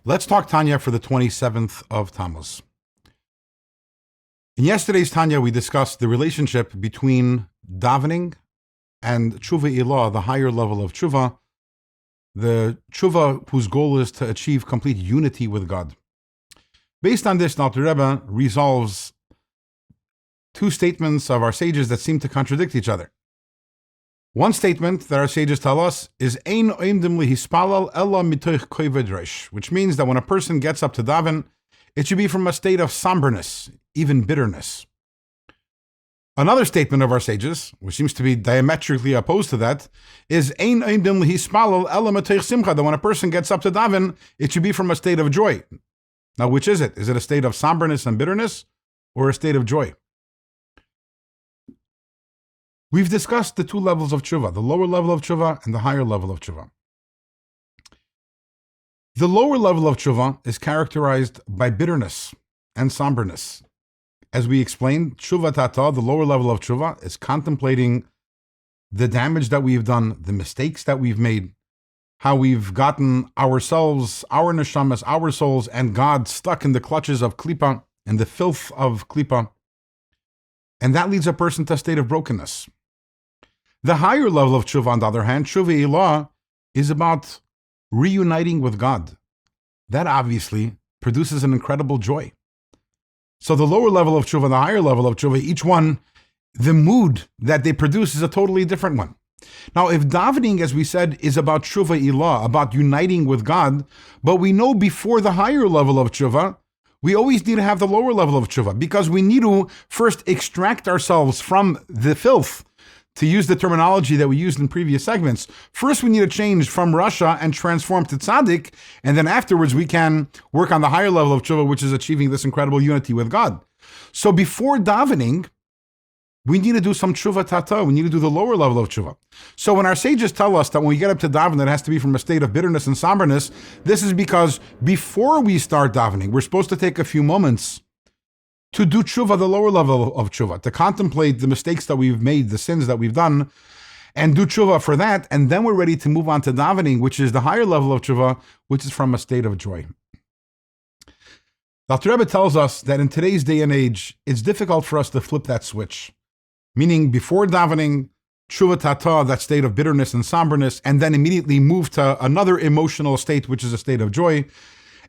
Let's talk Tanya for the 27th of Tamuz. In yesterday's Tanya, we discussed the relationship between davening and tshuva ilah, the higher level of tshuva, the tshuva whose goal is to achieve complete unity with God. Based on this, the Rebbe resolves two statements of our sages that seem to contradict each other. One statement that our sages tell us is Ein oimdim lihispalal ella mitoich koived reish, which means that when a person gets up to daven, it should be from a state of somberness, even bitterness. Another statement of our sages, which seems to be diametrically opposed to that, is Ein oimdim lihispalal ella mitoich simcha, that when a person gets up to daven, it should be from a state of joy. Now, which is it? Is it a state of somberness and bitterness, or a state of joy? We've discussed the two levels of tshuva, the lower level of tshuva and the higher level of tshuva. The lower level of tshuva is characterized by bitterness and somberness. As we explained, tshuva tata, the lower level of tshuva, is contemplating the damage that we've done, the mistakes that we've made, how we've gotten ourselves, our neshamas, our souls, and God stuck in the clutches of klipa and the filth of klipa. And that leads a person to a state of brokenness. The higher level of tshuva, on the other hand, tshuva ilah, is about reuniting with God. That obviously produces an incredible joy. So the lower level of tshuva and the higher level of tshuva, each one, the mood that they produce is a totally different one. Now, if davening, as we said, is about tshuva ilah, about uniting with God, but we know before the higher level of tshuva, we always need to have the lower level of tshuva, because we need to first extract ourselves from the filth. To use the terminology that we used in previous segments, first we need to change from Rasha and transform to tzaddik, and then afterwards we can work on the higher level of tshuva, which is achieving this incredible unity with God. So before davening, we need to do some tshuva tata, we need to do the lower level of tshuva. So when our sages tell us that when we get up to daven, it has to be from a state of bitterness and somberness, this is because before we start davening, we're supposed to take a few moments to do tshuva, the lower level of tshuva, to contemplate the mistakes that we've made, the sins that we've done, and do tshuva for that, and then we're ready to move on to davening, which is the higher level of tshuva, which is from a state of joy. The Rebbe tells us that in today's day and age, it's difficult for us to flip that switch, meaning before davening, tshuva tata, that state of bitterness and somberness, and then immediately move to another emotional state, which is a state of joy.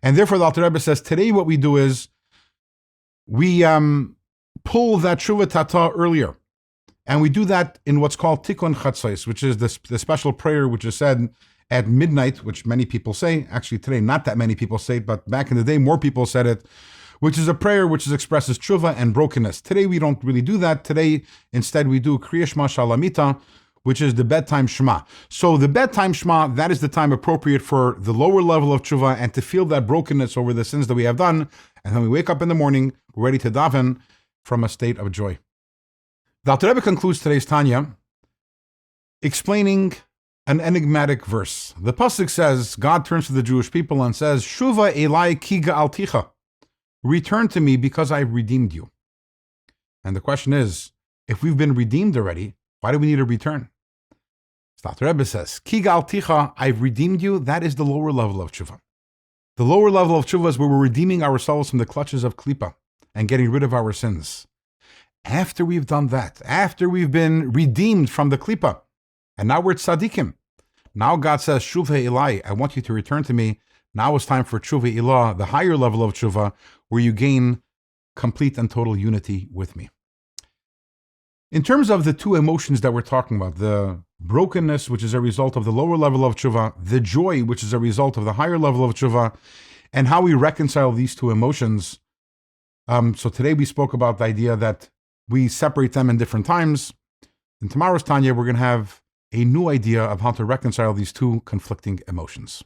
And therefore, the Rebbe says, today what we do is, we pull that tshuva tata earlier, and we do that in what's called tikkun chatzos, which is the special prayer which is said at midnight, which many people say. Actually, today not that many people say it, but back in the day more people said it, which is a prayer which expresses tshuva and brokenness. Today we don't really do that. Today instead we do Kriya Shema Shalamita, which is the bedtime Shema. So the bedtime Shema, that is the time appropriate for the lower level of tshuva and to feel that brokenness over the sins that we have done. And when we wake up in the morning, we're ready to daven from a state of joy. The Alter Rebbe concludes today's Tanya explaining an enigmatic verse. The pasuk says, God turns to the Jewish people and says, Shuva elai ki ga'alticha, return to me because I've redeemed you. And the question is, if we've been redeemed already, why do we need to return? The Alter Rebbe says, Ki ga'alticha, I've redeemed you, that is the lower level of tshuva. The lower level of tshuva is where we're redeeming ourselves from the clutches of klipa and getting rid of our sins. After we've done that, after we've been redeemed from the klipa, and now we're tzaddikim, now God says, Shuva elai, I want you to return to me. Now it's time for tshuva ilah, the higher level of tshuva, where you gain complete and total unity with me. In terms of the two emotions that we're talking about, the brokenness, which is a result of the lower level of tshuva, the joy, which is a result of the higher level of tshuva, and how we reconcile these two emotions. So today we spoke about the idea that we separate them in different times. In tomorrow's Tanya, we're going to have a new idea of how to reconcile these two conflicting emotions.